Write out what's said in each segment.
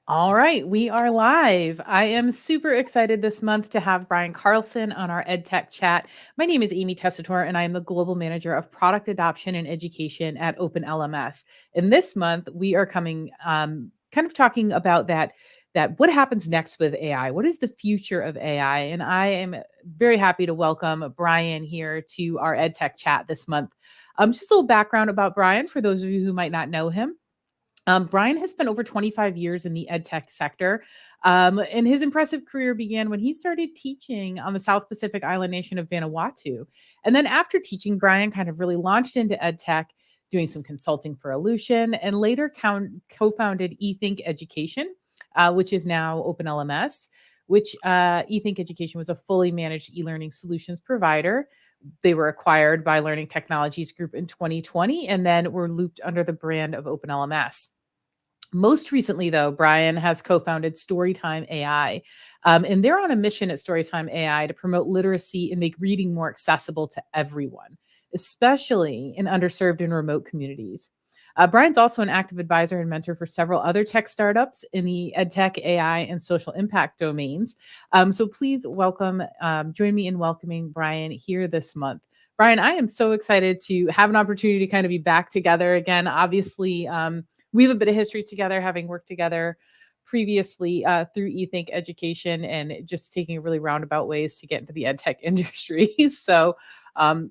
All right, we are live. I am super excited this month to have Brian Carlson on our EdTech chat. My name is Amy Tessitore, and I am the Global Manager of Product Adoption and Education at OpenLMS. And this month, we are coming kind of talking about that what happens next with AI? What is the future of AI? And I am very happy to welcome Brian here to our EdTech chat this month. Just a little background about Brian for those of you who might not know him. Brian has spent over 25 years in the edtech sector, and his impressive career began when he started teaching on the South Pacific island nation of Vanuatu. And then after teaching, Brian kind of really launched into edtech, doing some consulting for Illusion, and later co-founded eThink Education, which is now OpenLMS, which eThink Education was a fully managed e-learning solutions provider. They were acquired by Learning Technologies Group in 2020 and then were looped under the brand of OpenLMS. Most recently, though, Brian has co-founded Storytime AI, and they're on a mission at Storytime AI to promote literacy and make reading more accessible to everyone, especially in underserved and remote communities. Brian's also an active advisor and mentor for several other tech startups in the edtech, AI, and social impact domains. So please join me in welcoming Brian here this month. Brian, I am so excited to have an opportunity to kind of be back together again. Obviously, we have a bit of history together, having worked together previously through eThink Education and just taking really roundabout ways to get into the edtech industry. So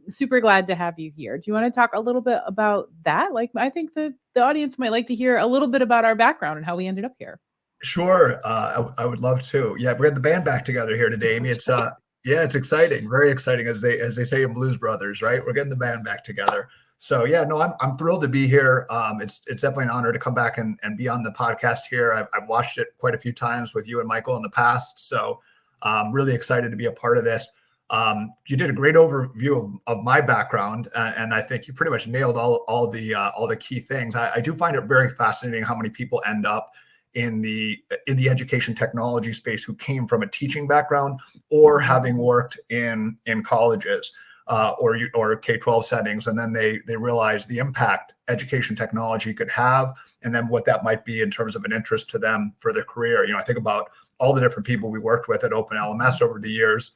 super glad to have you here. Do you want to talk a little bit about that? Like, I think the audience might like to hear a little bit about our background and how we ended up here. Sure, I would love to. Yeah, we had the band back together here today, Amy. That's right. Yeah, it's exciting, very exciting, as they say in Blues Brothers, right? We're getting the band back together. So yeah, no, I'm thrilled to be here. It's definitely an honor to come back and be on the podcast here. I've watched it quite a few times with you and Michael in the past, so I'm really excited to be a part of this. You did a great overview of my background, and I think you pretty much nailed all the key things. I do find it very fascinating how many people end up in the education technology space who came from a teaching background or having worked in colleges or K-12 settings, and then they realize the impact education technology could have, and then what that might be in terms of an interest to them for their career. I think about all the different people we worked with at OpenLMS over the years,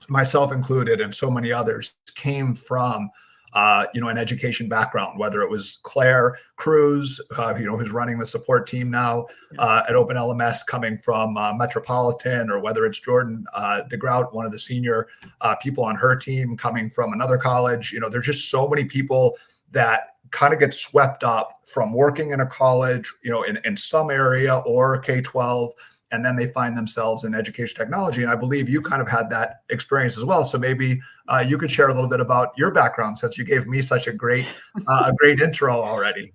myself included, and so many others came from an education background, whether it was Claire Cruz, who's running the support team now at OpenLMS, coming from Metropolitan, or whether it's Jordan DeGrout, one of the senior people on her team, coming from another college. There's just so many people that kind of get swept up from working in a college, in some area or K-12, and then they find themselves in education technology. And I believe you kind of had that experience as well. So maybe you could share a little bit about your background, since you gave me such a great intro already.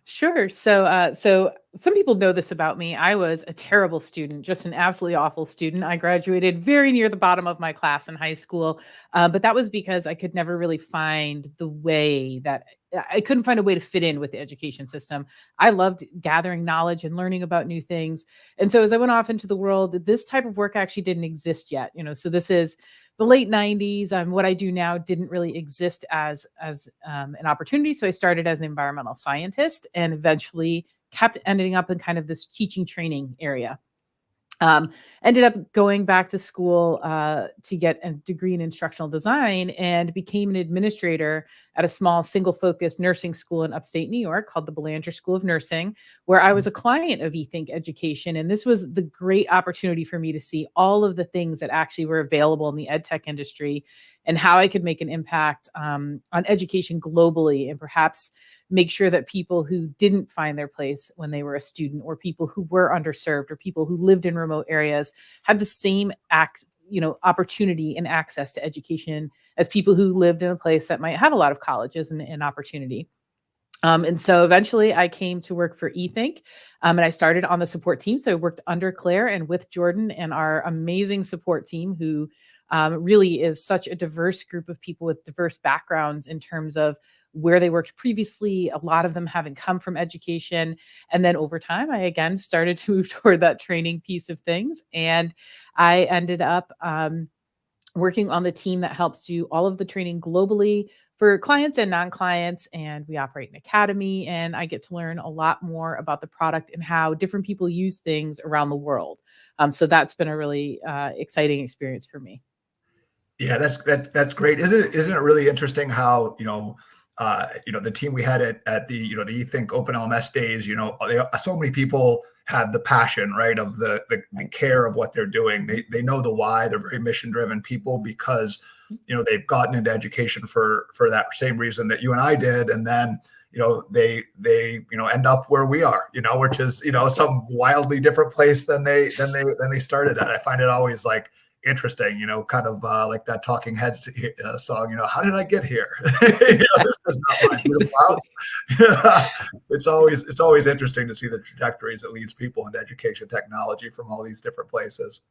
Sure. So some people know this about me. I was a terrible student, just an absolutely awful student. I graduated very near the bottom of my class in high school, but that was because I could never really find the way that I couldn't find a way to fit in with the education system. I loved gathering knowledge and learning about new things. And so as I went off into the world, this type of work actually didn't exist yet. So this is the late 90s. What I do now didn't really exist as an opportunity. So I started as an environmental scientist and eventually kept ending up in kind of this teaching training area. Ended up going back to school to get a degree in instructional design and became an administrator at a small single-focused nursing school in upstate New York called the Belanger School of Nursing, where I was a client of eThink Education. And this was the great opportunity for me to see all of the things that actually were available in the edtech industry and how I could make an impact on education globally, and perhaps make sure that people who didn't find their place when they were a student, or people who were underserved, or people who lived in remote areas had the same opportunity and access to education as people who lived in a place that might have a lot of colleges and opportunity. And so eventually I came to work for eThink, and I started on the support team. So I worked under Claire and with Jordan and our amazing support team, who really is such a diverse group of people with diverse backgrounds in terms of where they worked previously, a lot of them having come from education. And then over time, I again started to move toward that training piece of things. And I ended up working on the team that helps do all of the training globally for clients and non-clients. And we operate an academy, and I get to learn a lot more about the product and how different people use things around the world. So that's been a really exciting experience for me. Yeah, that's great. Isn't it really interesting how the team we had at the the eThink Open LMS days, so many people have the passion, right, of the care of what they're doing. They know the why. They're very mission driven people because they've gotten into education for that same reason that you and I did, and then they end up where we are, which is some wildly different place than they started at. I find it always like interesting, kind of like that Talking Heads song, how did I get here? This is not my beautiful house. It's always interesting to see the trajectories that leads people into education technology from all these different places.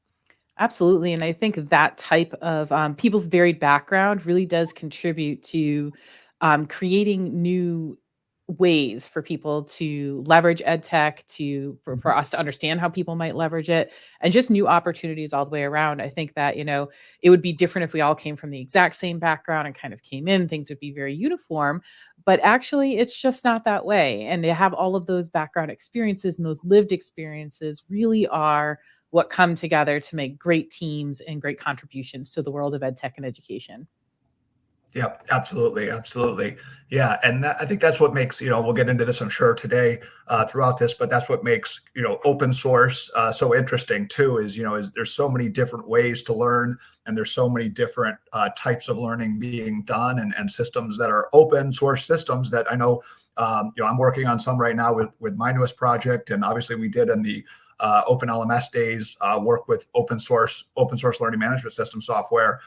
Absolutely. And I think that type of people's varied background really does contribute to creating new ways for people to leverage ed tech, for us to understand how people might leverage it, and just new opportunities all the way around. I think that it would be different if we all came from the exact same background and kind of came in, things would be very uniform, but actually it's just not that way. And to have all of those background experiences and those lived experiences really are what come together to make great teams and great contributions to the world of ed tech and education. Yep, absolutely, absolutely. Yeah, and I think that's what makes, we'll get into this, I'm sure, today throughout this, but that's what makes, open source so interesting too, is there's so many different ways to learn, and there's so many different types of learning being done, and systems that are open source systems that I know, I'm working on some right now with my newest project, and obviously we did in the Open LMS days, work with open source learning management system software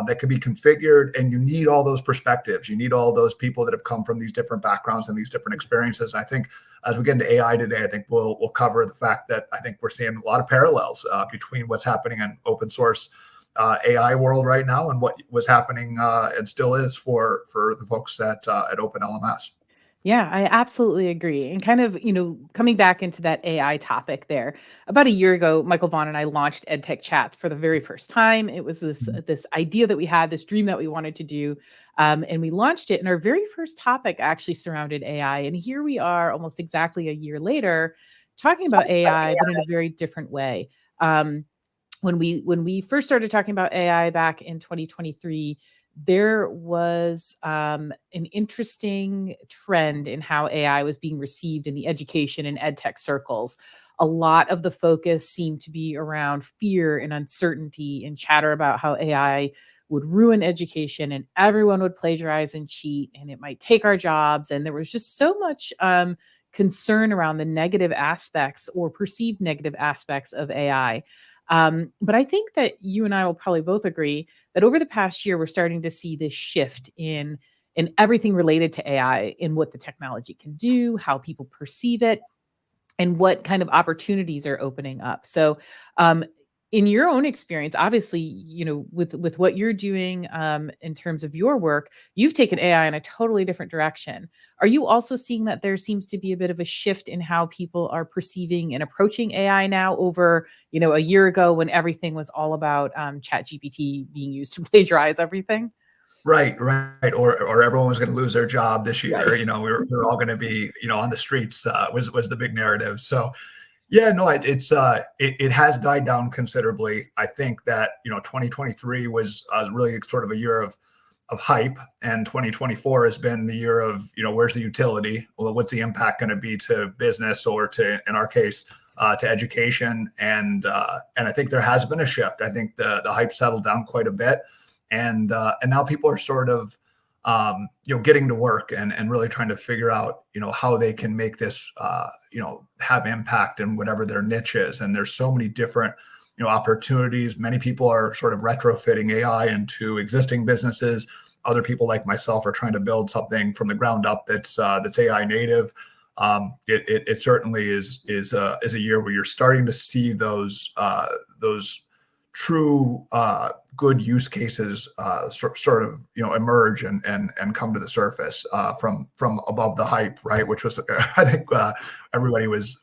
that can be configured, and you need all those perspectives. You need all those people that have come from these different backgrounds and these different experiences. And I think as we get into AI today, I think we'll cover the fact that I think we're seeing a lot of parallels between what's happening in open source AI world right now and what was happening and still is for the folks at Open LMS. Yeah, I absolutely agree. And kind of, coming back into that AI topic there, about a year ago, Michael Vaughn and I launched EdTech Chats for the very first time. It was this idea that we had, this dream that we wanted to do. And we launched it. And our very first topic actually surrounded AI. And here we are almost exactly a year later talking about AI, but in a very different way. When we first started talking about AI back in 2023, there was an interesting trend in how AI was being received in the education and ed tech circles. A lot of the focus seemed to be around fear and uncertainty and chatter about how AI would ruin education and everyone would plagiarize and cheat and it might take our jobs. And there was just so much concern around the negative aspects or perceived negative aspects of AI. But I think that you and I will probably both agree that over the past year, we're starting to see this shift in everything related to AI, in what the technology can do, how people perceive it, and what kind of opportunities are opening up. So, in your own experience, obviously, with what you're doing in terms of your work, you've taken AI in a totally different direction. Are you also seeing that there seems to be a bit of a shift in how people are perceiving and approaching AI now over, a year ago when everything was all about Chat GPT being used to plagiarize everything? Right. Or everyone was going to lose their job this year. Right. We were all going to be, on the streets, was the big narrative. So yeah, no, it has died down considerably. I think that 2023 was really sort of a year of hype, and 2024 has been the year of where's the utility? Well, what's the impact going to be to business, or to, in our case, to education? And I think there has been a shift. I think the hype settled down quite a bit, and now people are sort of getting to work and really trying to figure out, how they can make this, have impact in whatever their niche is. And there's so many different, opportunities. Many people are sort of retrofitting AI into existing businesses. Other people like myself are trying to build something from the ground up that's AI native. It certainly is a year where you're starting to see those true good use cases sort of emerge and come to the surface from above the hype, right? Which was I think everybody was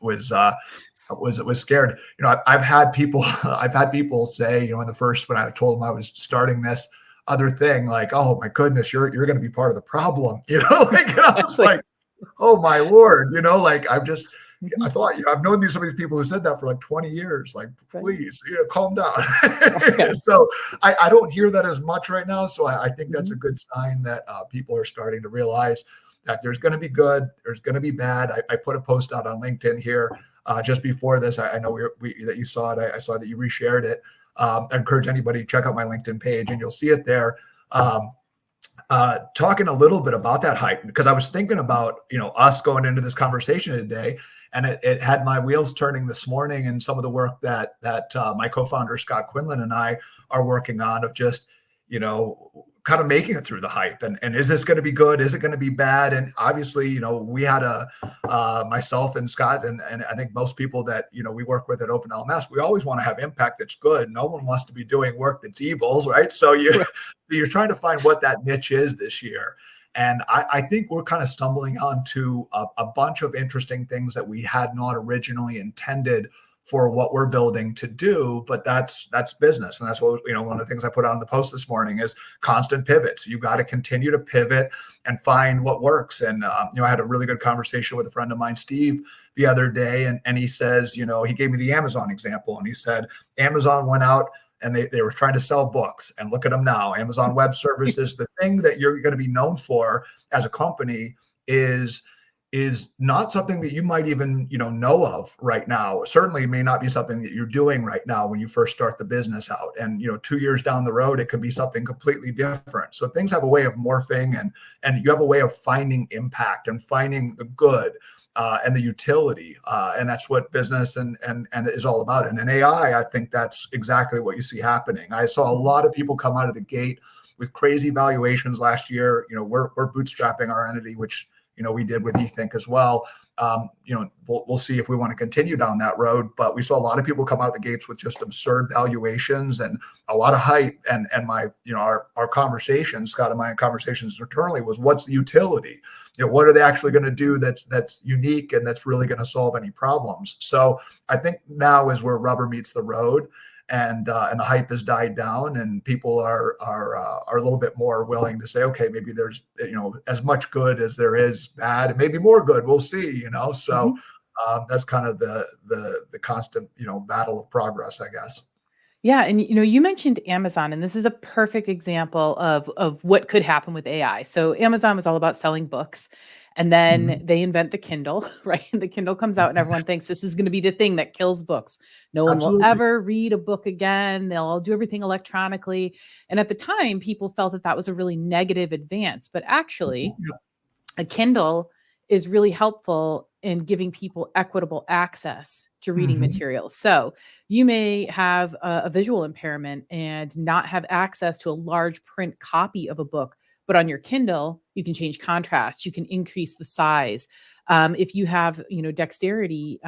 was scared. I've had people I've had people say, in the first, when I told them I was starting this other thing, like, oh my goodness, you're going to be part of the problem, like, and I was like, oh my Lord, like I thought, I've known some of these people who said that for like 20 years. Like, please, calm down. Okay. So I don't hear that as much right now. So I think that's a good sign that people are starting to realize that there's going to be good, there's going to be bad. I put a post out on LinkedIn here just before this. I know that you saw it. I saw that you reshared it. I encourage anybody to check out my LinkedIn page, and you'll see it there. Talking a little bit about that hype, because I was thinking about, us going into this conversation today, and it had my wheels turning this morning, and some of the work that my co-founder Scott Quinlan and I are working on, of just, kind of making it through the hype, and is this going to be good? Is it going to be bad? And obviously, we had myself and Scott, and I think most people that, we work with at Open LMS, we always want to have impact that's good. No one wants to be doing work that's evil, right? So you're trying to find what that niche is this year. And I think we're kind of stumbling onto a bunch of interesting things that we had not originally intended for what we're building to do, but that's business. And that's what, one of the things I put on the post this morning is constant pivots. You've got to continue to pivot and find what works. And, I had a really good conversation with a friend of mine, Steve, the other day. And he says, he gave me the Amazon example, and he said, Amazon went out and they were trying to sell books, and look at them now. Amazon Web Services, the thing that you're going to be known for as a company is not something that you might even, know of right now. Certainly may not be something that you're doing right now when you first start the business out. And, 2 years down the road, it could be something completely different. So things have a way of morphing, and you have a way of finding impact and finding the good and the utility. And that's what business and is all about. And in AI, I think that's exactly what you see happening. I saw a lot of people come out of the gate with crazy valuations last year. We're bootstrapping our entity, which, we did with eThink as well. We'll see if we want to continue down that road, but we saw a lot of people come out the gates with just absurd valuations and a lot of hype. And my, our conversations, Scott and my conversations internally, was, what's the utility? What are they actually going to do that's unique and that's really going to solve any problems? So I think now is where rubber meets the road. And the hype has died down, and people are a little bit more willing to say, okay, maybe there's as much good as there is bad, and maybe more good. We'll see, So that's kind of the constant battle of progress, I guess. Yeah, and you mentioned Amazon, and this is a perfect example of what could happen with AI. So Amazon was all about selling books, and then they invent the Kindle, right? The Kindle comes out, and everyone thinks this is going to be the thing that kills books. No one will ever read a book again. They'll all do everything electronically. And at the time, people felt that was a really negative advance. But actually, a Kindle is really helpful in giving people equitable access to reading materials. So you may have a visual impairment and not have access to a large print copy of a book, but on your Kindle, you can change contrast, you can increase the size. If you have, dexterity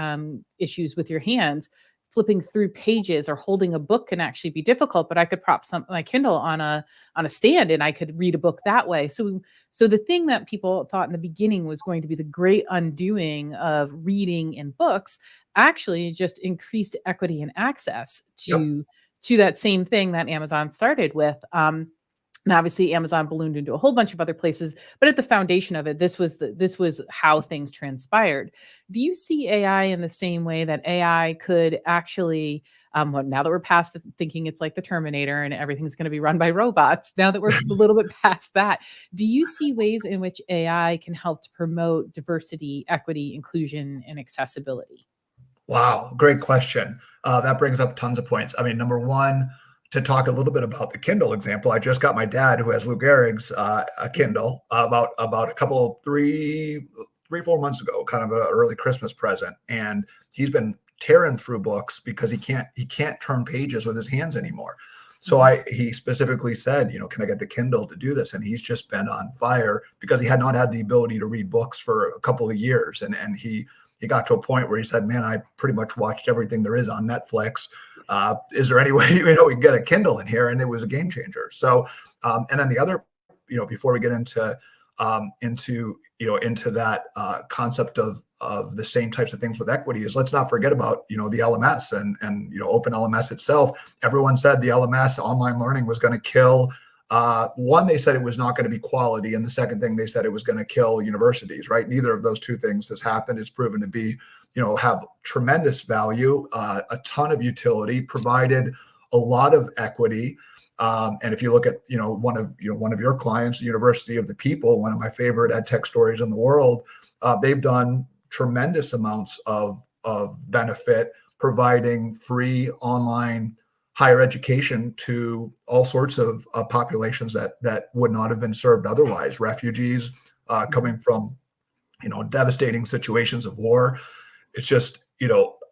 issues with your hands, flipping through pages or holding a book can actually be difficult, but I could prop my Kindle on a stand and I could read a book that way. So the thing that people thought in the beginning was going to be the great undoing of reading in books actually just increased equity and access to that same thing that Amazon started with. And obviously Amazon ballooned into a whole bunch of other places, but at the foundation of it, this was how things transpired. Do you see AI in the same way that AI could actually, well, now that we're past thinking it's like the Terminator and everything's going to be run by robots, now that we're a little bit past that, do you see ways in which AI can help to promote diversity, equity, inclusion, and accessibility? Wow, great question. That brings up tons of points. I mean, number one, to talk a little bit about the Kindle example, I just got my dad, who has Lou Gehrig's a Kindle, about a couple, 3-4 months ago, kind of an early Christmas present, and he's been tearing through books because he can't turn pages with his hands anymore. So he specifically said, can I get the Kindle to do this? And he's just been on fire because he had not had the ability to read books for a couple of years, and he got to a point where he said, man, I pretty much watched everything there is on Netflix. Is there any way, we can get a Kindle in here? And it was a game changer. So, and then the other, before we get into that concept of the same types of things with equity is let's not forget about, the LMS and open LMS itself. Everyone said the LMS online learning was going to kill. One, they said it was not going to be quality, and the second thing they said it was going to kill universities. Right? Neither of those two things has happened. It's proven to be, have tremendous value, a ton of utility, provided a lot of equity. And if you look at, one of your clients, the University of the People, one of my favorite EdTech stories in the world, they've done tremendous amounts of benefit, providing free online higher education to all sorts of populations that would not have been served otherwise. Refugees coming from, devastating situations of war. It's just,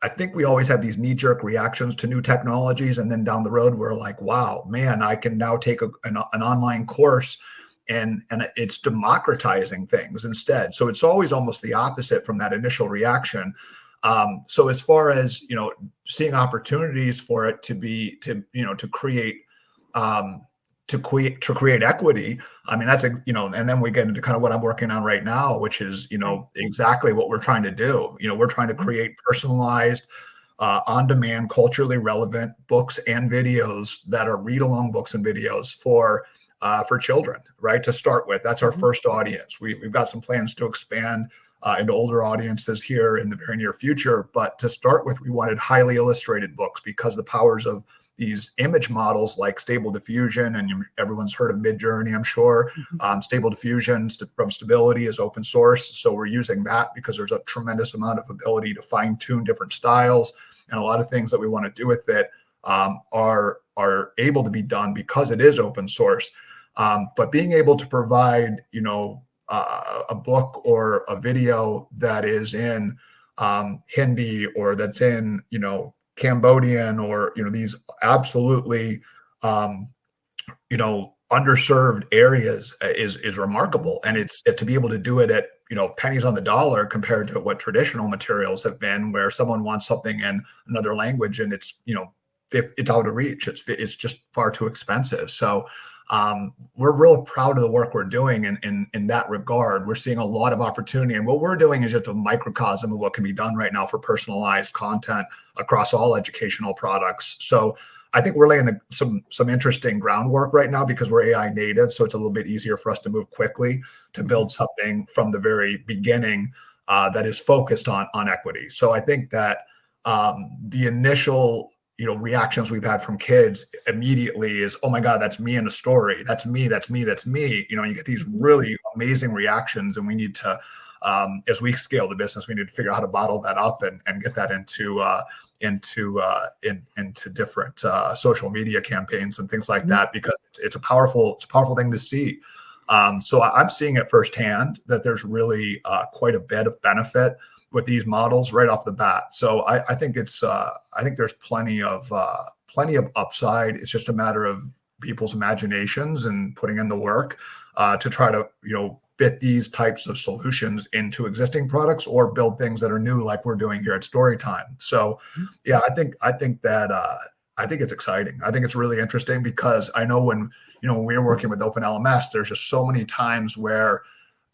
I think we always have these knee-jerk reactions to new technologies, and then down the road we're like, wow, man, I can now take an online course, and it's democratizing things instead. So it's always almost the opposite from that initial reaction. So as far as, seeing opportunities for it to create equity, I mean, that's and then we get into kind of what I'm working on right now, which is, exactly what we're trying to do. We're trying to create personalized, on-demand, culturally relevant books and videos that are read-along books and videos for children, right? To start with, that's our first audience. We've got some plans to expand into older audiences here in the very near future. But to start with, we wanted highly illustrated books because the powers of these image models like Stable Diffusion, and everyone's heard of Midjourney, I'm sure. Stable Diffusion from Stability is open source. So we're using that because there's a tremendous amount of ability to fine tune different styles, and a lot of things that we want to do with it are able to be done because it is open source. But being able to provide, a book or a video that is in Hindi, or that's in, Cambodian, or, these absolutely, underserved areas is remarkable. And it's to be able to do it at, pennies on the dollar compared to what traditional materials have been, where someone wants something in another language and it's, it's out of reach. It's just far too expensive. So we're real proud of the work we're doing in that regard. We're seeing a lot of opportunity, and what we're doing is just a microcosm of what can be done right now for personalized content across all educational products. So I think we're laying some interesting groundwork right now because we're AI native. So it's a little bit easier for us to move quickly to build something from the very beginning that is focused on equity. So I think that the initial reactions we've had from kids immediately is, oh my God, that's me in a story. That's me. You get these really amazing reactions, and we need to, as we scale the business, we need to figure out how to bottle that up and get that into different social media campaigns and things like that, because it's a powerful thing to see. So I'm seeing it firsthand that there's really quite a bit of benefit with these models right off the bat. So I think I think there's plenty of upside. It's just a matter of people's imaginations and putting in the work to try to fit these types of solutions into existing products or build things that are new, like we're doing here at Storytime. So yeah, I think it's exciting. I think it's really interesting because I know when we're working with Open LMS, there's just so many times where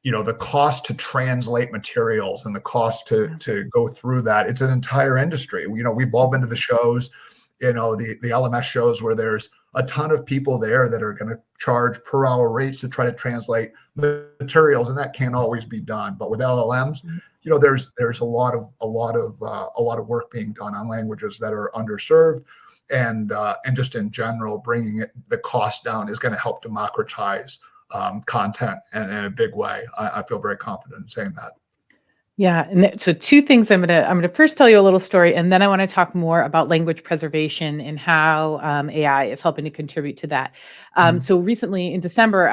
the cost to translate materials and the cost to go through that, it's an entire industry. We've all been to the shows, the LMS shows, where there's a ton of people there that are going to charge per hour rates to try to translate materials, and that can't always be done. But with LLMs, there's a lot of work being done on languages that are underserved, and just in general, bringing the cost down is going to help democratize content in a big way. I feel very confident in saying that. Yeah, and so two things I'm gonna first tell you a little story, and then I want to talk more about language preservation and how AI is helping to contribute to that. So recently in December,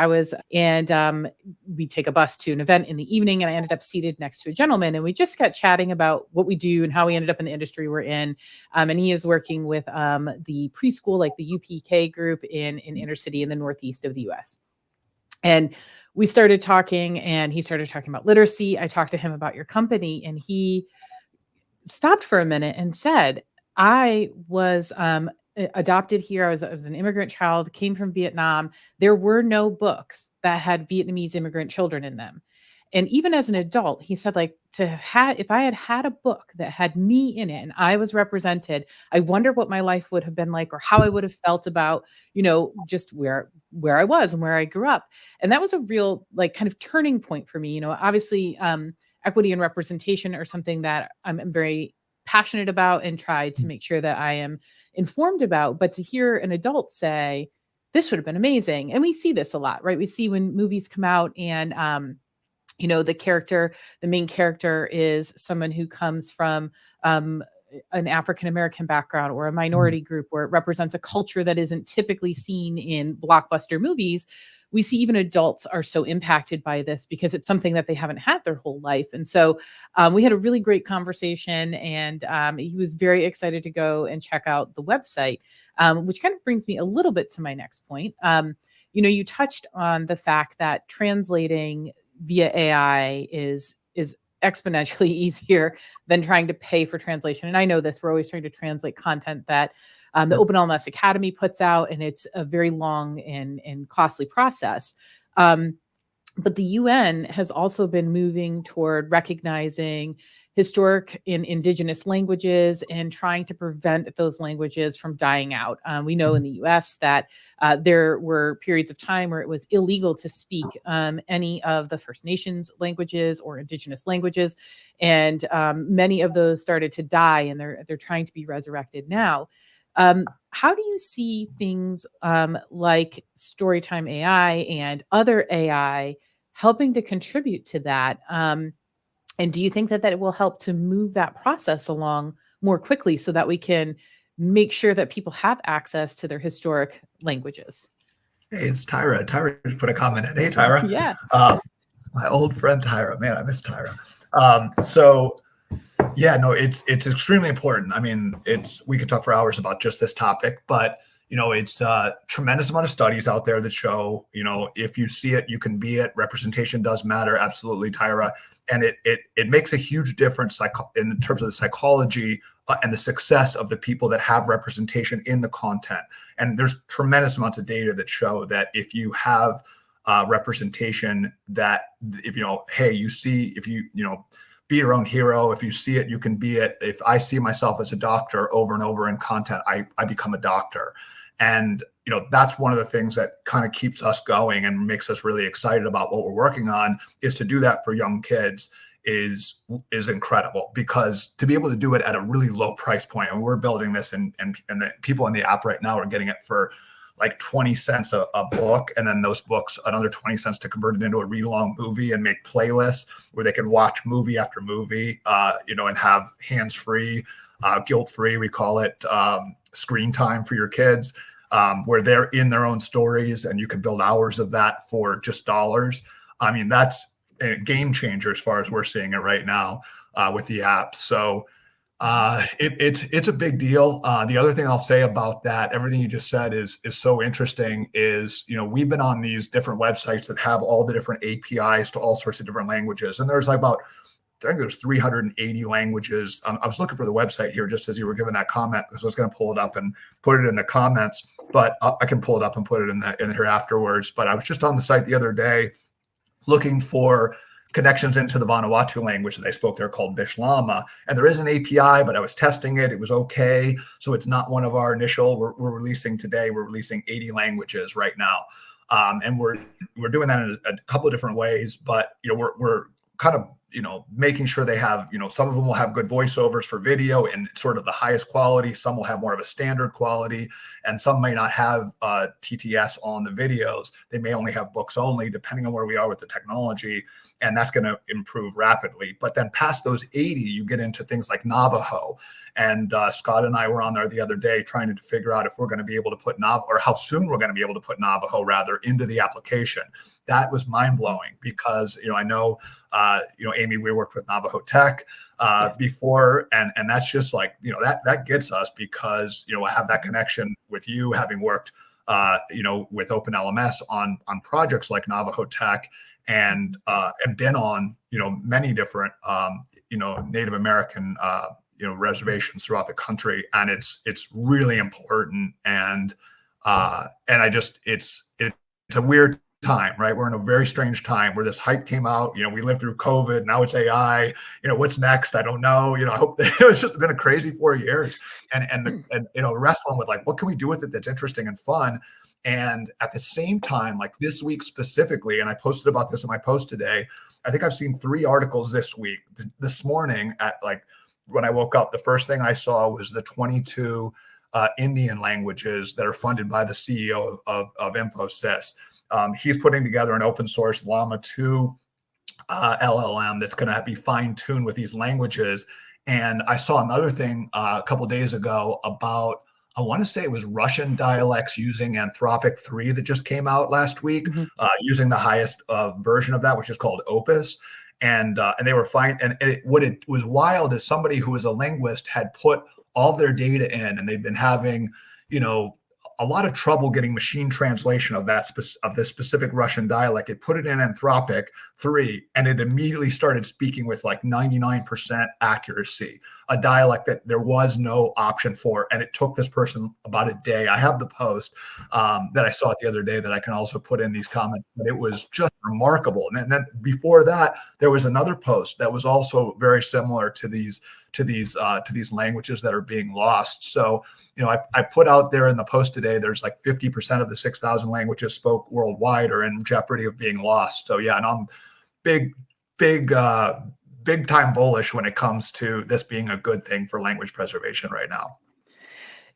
we take a bus to an event in the evening, and I ended up seated next to a gentleman, and we just got chatting about what we do and how we ended up in the industry we're in. And he is working with the preschool, like the UPK group in inner city in the northeast of the U.S. And we started talking, and he started talking about literacy. I talked to him about your company, and he stopped for a minute and said, I was adopted here. I was an immigrant child, came from Vietnam. There were no books that had Vietnamese immigrant children in them. And even as an adult, he said, like, if I had had a book that had me in it and I was represented, I wonder what my life would have been like, or how I would have felt about, just where I was and where I grew up. And that was a real, like, kind of turning point for me. Obviously, equity and representation are something that I'm very passionate about and try to make sure that I am informed about. But to hear an adult say, this would have been amazing. And we see this a lot, right? We see when movies come out and, the main character is someone who comes from um, an African American background or a minority group, where it represents a culture that isn't typically seen in blockbuster movies. We see even adults are so impacted by this because it's something that they haven't had their whole life. And so we had a really great conversation, and he was very excited to go and check out the website, which kind of brings me a little bit to my next point. You touched on the fact that translating via AI is exponentially easier than trying to pay for translation. And I know this, we're always trying to translate content that the Yep. Open LMS Academy puts out, and it's a very long and costly process. But the UN has also been moving toward recognizing historic and indigenous languages and trying to prevent those languages from dying out. We know in the US that there were periods of time where it was illegal to speak any of the First Nations languages or indigenous languages. And many of those started to die, and they're trying to be resurrected now. How do you see things like Storytime AI and other AI helping to contribute to that? And do you think that it will help to move that process along more quickly so that we can make sure that people have access to their historic languages? Hey, it's Tyra. Tyra just put a comment in. Hey, Tyra. Yeah. My old friend Tyra. Man, I miss Tyra. So yeah, no, it's extremely important. I mean, we could talk for hours about just this topic, but it's a tremendous amount of studies out there that show, if you see it, you can be it. Representation does matter, absolutely, Tyra, and it makes a huge difference in terms of the psychology and the success of the people that have representation in the content. And there's tremendous amounts of data that show that if you have representation, that if hey, you see, if you be your own hero. If you see it, you can be it. If I see myself as a doctor over and over in content, I become a doctor. And that's one of the things that kind of keeps us going and makes us really excited about what we're working on, is to do that for young kids is incredible, because to be able to do it at a really low price point, and we're building this and the people in the app right now are getting it for like 20 cents a book, and then those books another 20 cents to convert it into a read-along movie and make playlists where they can watch movie after movie, and have hands-free, guilt-free, we call it, screen time for your kids, where they're in their own stories, and you can build hours of that for just dollars. I mean, that's a game changer as far as we're seeing it right now with the app. So it's a big deal. The other thing I'll say about that, everything you just said is so interesting, is, we've been on these different websites that have all the different APIs to all sorts of different languages. And there's I think there's 380 languages. I was looking for the website here just as you were giving that comment, because I was going to pull it up and put it in the comments, but I can pull it up and put it in here afterwards. But I was just on the site the other day looking for connections into the Vanuatu language that they spoke there, called Bishlama. And there is an API, but I was testing it. It was okay. So it's not one of our initial, we're releasing today, we're releasing 80 languages right now. And we're doing that in a couple of different ways, but, we're kind of, making sure they have, some of them will have good voiceovers for video and sort of the highest quality. Some will have more of a standard quality, and some may not have TTS on the videos. They may only have books only, depending on where we are with the technology. And that's going to improve rapidly. But then past those 80, you get into things like Navajo. And Scott and I were on there the other day trying to figure out if we're going to be able to put Navajo, or how soon we're going to be able to put Navajo rather into the application. That was mind blowing, because I know Amy, we worked with Navajo Tech before, and that's just like that gets us, because I have that connection with you, having worked with Open LMS on projects like Navajo Tech, and been on many different Native American reservations throughout the country, and it's really important. And I just it's a weird time, right? We're in a very strange time where this hype came out. We lived through COVID. Now it's AI. What's next? I don't know. I hope it's just been a crazy 4 years, and wrestling with like, what can we do with it that's interesting and fun? And at the same time, like this week specifically, and I posted about this in my post today, I think I've seen 3 articles this week. This morning at like when I woke up, the first thing I saw was the 22 Indian languages that are funded by the CEO of Infosys. He's putting together an open source Llama 2 LLM that's going to be fine-tuned with these languages. And I saw another thing a couple days ago about, I want to say it was Russian dialects using Anthropic 3 that just came out last week, using the highest version of that, which is called Opus. And they were fine. And what it was wild is somebody who was a linguist had put all their data in, and they've been having, a lot of trouble getting machine translation of this specific Russian dialect. It put it in Anthropic 3, and it immediately started speaking with like 99% accuracy, a dialect that there was no option for. And it took this person about a day. I have the post that I saw it the other day that I can also put in these comments, but it was just remarkable. And then before that, there was another post that was also very similar to these languages that are being lost. So, I put out there in the post today, there's like 50% of the 6,000 languages spoke worldwide are in jeopardy of being lost. So yeah, and I'm big time bullish when it comes to this being a good thing for language preservation right now.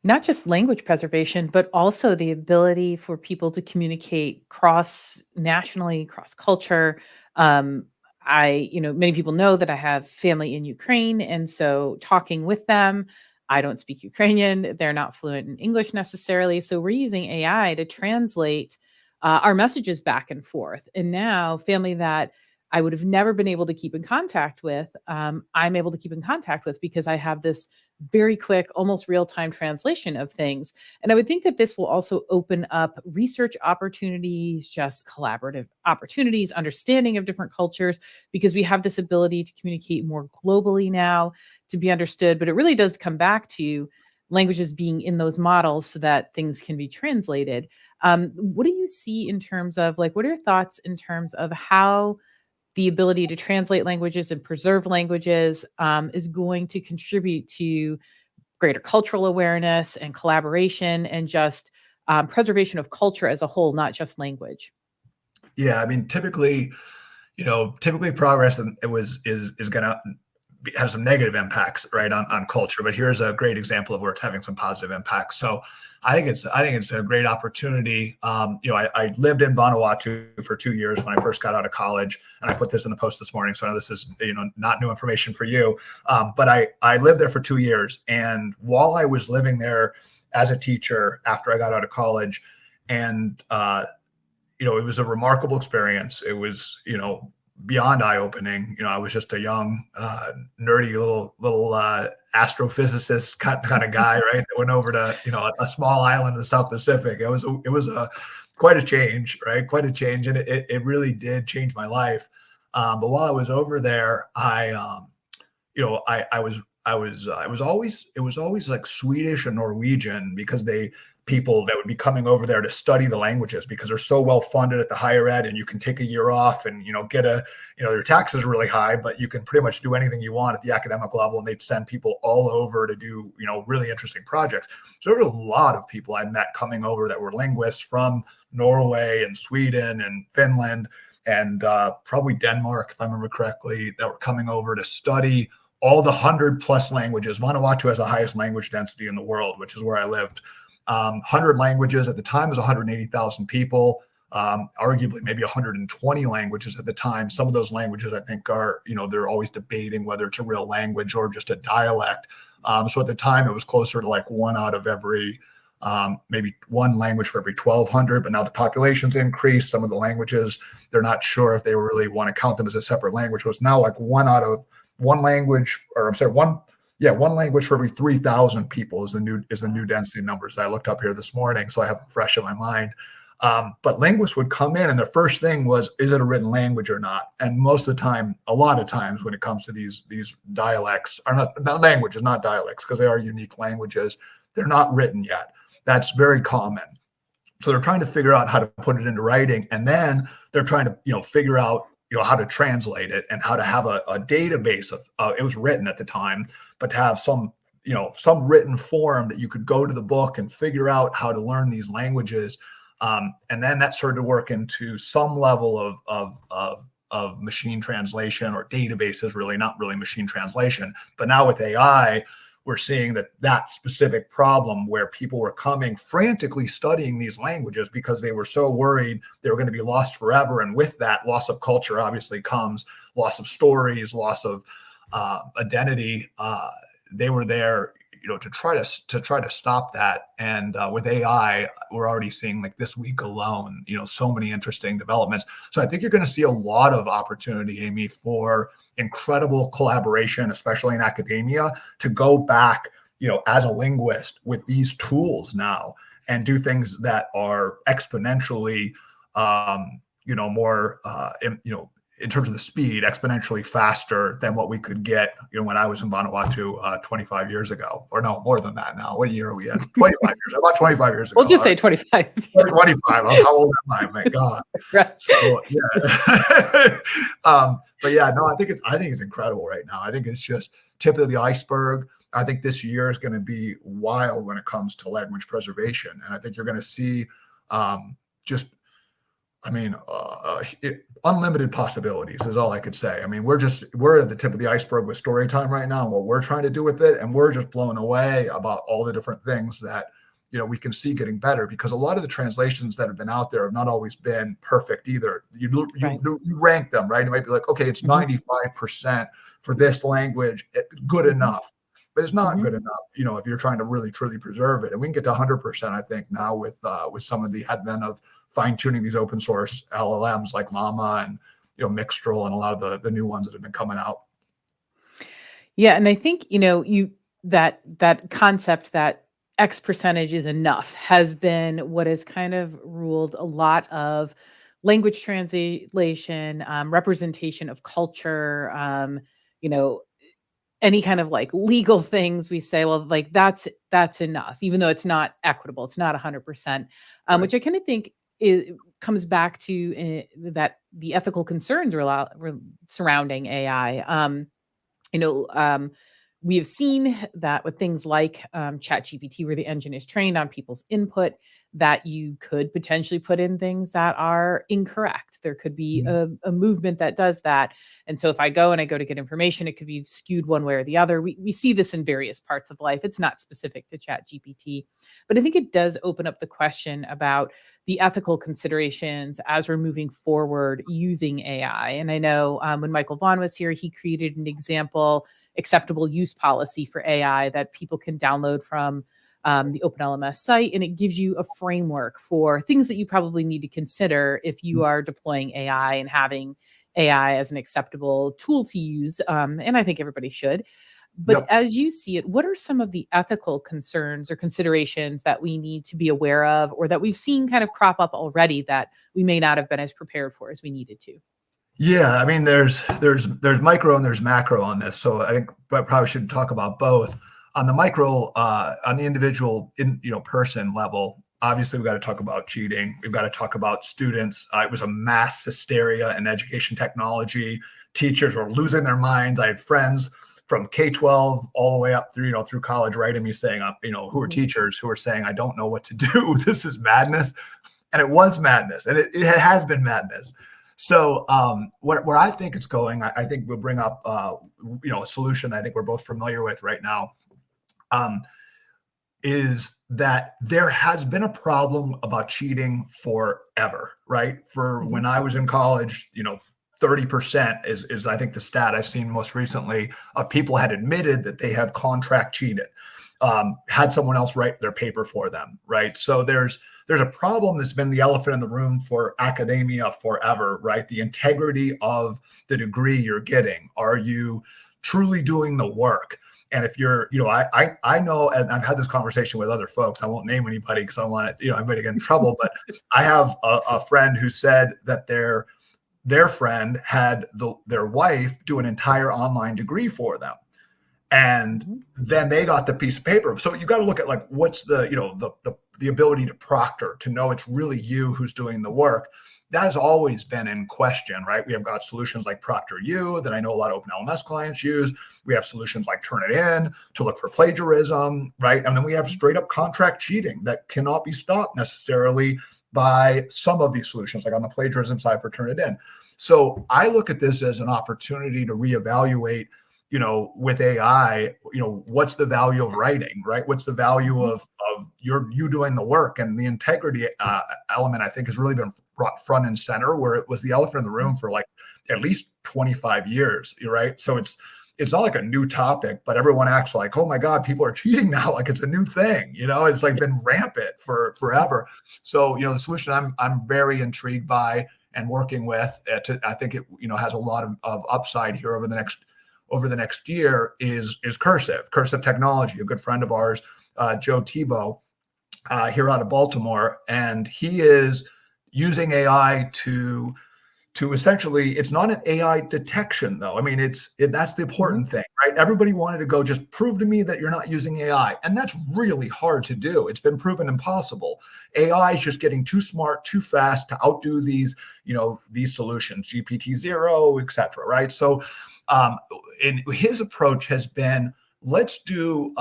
Not just language preservation, but also the ability for people to communicate cross-nationally, cross-culture. Many people know that I have family in Ukraine, and so talking with them, I don't speak Ukrainian. They're not fluent in English necessarily. So we're using AI to translate our messages back and forth. And now family that I would have never been able to keep in contact with, I'm able to keep in contact with because I have this very quick, almost real-time translation of things. And I would think that this will also open up research opportunities, just collaborative opportunities, understanding of different cultures, because we have this ability to communicate more globally now, to be understood. But it really does come back to languages being in those models so that things can be translated. What do you see in terms of, like, what are your thoughts in terms of how the ability to translate languages and preserve languages is going to contribute to greater cultural awareness and collaboration and just preservation of culture as a whole, not just language? Yeah, I mean, typically progress is going to have some negative impacts, right, on culture. But here's a great example of where it's having some positive impacts. So I think it's a great opportunity. I lived in Vanuatu for 2 years when I first got out of college, and I put this in the post this morning. So I know this is not new information for you, but I lived there for 2 years, and while I was living there as a teacher after I got out of college, and it was a remarkable experience. It was beyond eye-opening. I was just a young, nerdy little astrophysicist kind of guy, right? That went over to a small island in the South Pacific. It was quite a change, right? Quite a change, and it really did change my life. But while I was over there, it was always like Swedish and Norwegian, because people that would be coming over there to study the languages, because they're so well funded at the higher ed, and you can take a year off and get your taxes are really high, but you can pretty much do anything you want at the academic level, and they'd send people all over to do really interesting projects. So there were a lot of people I met coming over that were linguists from Norway and Sweden and Finland and probably Denmark, if I remember correctly, that were coming over to study all the 100+ languages. Vanuatu has the highest language density in the world, which is where I lived. 100 languages at the time was 180,000 people, arguably maybe 120 languages at the time. Some of those languages, I think, are, they're always debating whether it's a real language or just a dialect. So at the time, it was closer to like one out of every, maybe one language for every 1,200. But now the population's increased. Some of the languages, they're not sure if they really want to count them as a separate language. So it's now like one language for every 3,000 people is the new density numbers that I looked up here this morning. So I have them fresh in my mind. But linguists would come in, and the first thing was, is it a written language or not? And most of the time, a lot of times when it comes to these dialects, are not languages, not dialects, because they are unique languages, they're not written yet. That's very common. So they're trying to figure out how to put it into writing, and then they're trying to, figure out, how to translate it and how to have a database of, it was written at the time, but to have some, some written form that you could go to the book and figure out how to learn these languages. And then that started to work into some level of machine translation, or databases, really not really machine translation. But now with AI, we're seeing that specific problem where people were coming frantically studying these languages because they were so worried they were going to be lost forever. And with that loss of culture obviously comes loss of stories, loss of identity. They were there, to try to stop that. And with AI, we're already seeing, like this week alone, so many interesting developments. So I think you're going to see a lot of opportunity, Amy, for incredible collaboration, especially in academia, to go back, as a linguist with these tools now and do things that are exponentially, more, in terms of the speed, exponentially faster than what we could get, when I was in Vanuatu 25 years ago, or no, more than that now. What year are we at? 25 years, about 25 years ago. We'll just say 25. 25. How old am I? My God. Right. So yeah. But yeah, no, I think it's incredible right now. I think it's just tip of the iceberg. I think this year is going to be wild when it comes to language preservation, and I think you're going to see unlimited possibilities is all I could say. I mean, we're at the tip of the iceberg with story time right now and what we're trying to do with it. And we're just blown away about all the different things that, we can see getting better, because a lot of the translations that have been out there have not always been perfect either. You rank them, right? It might be like, okay, it's 95% for this language, good enough, but it's not good enough, if you're trying to really, truly preserve it. And we can get to 100%, I think, now with some of the advent of fine-tuning these open source LLMs like Llama and, Mixtral, and a lot of the new ones that have been coming out. Yeah. And I think, that concept that X percentage is enough has been what has kind of ruled a lot of language translation, representation of culture, any kind of like legal things. We say, well, like that's enough, even though it's not equitable, it's not 100%, Right. which I kind of think comes back to that the ethical concerns surrounding AI. We have seen that with things like ChatGPT, where the engine is trained on people's input, that you could potentially put in things that are incorrect. There could be a movement that does that. And so if I go to get information, it could be skewed one way or the other. We see this in various parts of life. It's not specific to ChatGPT, but I think it does open up the question about the ethical considerations as we're moving forward using AI. And I know when Michael Vaughn was here, he created an example acceptable use policy for AI that people can download from the OpenLMS site. And it gives you a framework for things that you probably need to consider if you are deploying AI and having AI as an acceptable tool to use. And I think everybody should. But as you see it, what are some of the ethical concerns or considerations that we need to be aware of, or that we've seen kind of crop up already that we may not have been as prepared for as we needed to? Yeah, I mean, there's micro and there's macro on this. So I think I probably should talk about both. On the micro, on the individual person level, obviously we've got to talk about cheating. We've got to talk about students. It was a mass hysteria in education technology. Teachers were losing their minds. I had friends from K-12 all the way up through through college writing me saying, who are teachers who are saying, I don't know what to do. This is madness. And it was madness. And it has been madness. So where I think it's going, I think we'll bring up a solution that I think we're both familiar with right now, is that there has been a problem about cheating forever, right? When I was in college, 30% is I think the stat I've seen most recently of people had admitted that they have contract cheated, had someone else write their paper for them, right? So there's a problem that's been the elephant in the room for academia forever, right? The integrity of the degree you're getting. Are you truly doing the work? And if you're, I know, and I've had this conversation with other folks, I won't name anybody because I don't want anybody to get in trouble, but I have a friend who said that their friend had their wife do an entire online degree for them. And Mhm. then they got the piece of paper. So you got to look at like what's the, the ability to proctor, to know it's really you who's doing the work. That has always been in question, right? We have got solutions like ProctorU that I know a lot of OpenLMS clients use. We have solutions like Turnitin to look for plagiarism, right? And then we have straight up contract cheating that cannot be stopped necessarily by some of these solutions, like on the plagiarism side for Turnitin. So I look at this as an opportunity to reevaluate, with AI, what's the value of writing, right? What's the value Mhm. of you doing the work, and the integrity element, I think, has really been brought front and center, where it was the elephant in the room for like at least 25 years, right? So it's not like a new topic, but everyone acts like, oh my God, people are cheating now, like it's a new thing, it's like been rampant for forever. So the solution I'm very intrigued by and working with, I think it has a lot of upside here over the next year is Cursive Technology, a good friend of ours, Joe Tebow, here out of Baltimore, and he is using AI to essentially, it's not an AI detection though. I mean, that's the Mhm. important thing, right? Everybody wanted to go, just prove to me that you're not using AI. And that's really hard to do. It's been proven impossible. AI is just getting too smart, too fast to outdo these solutions, GPT-0, et cetera, right? So and his approach has been, let's do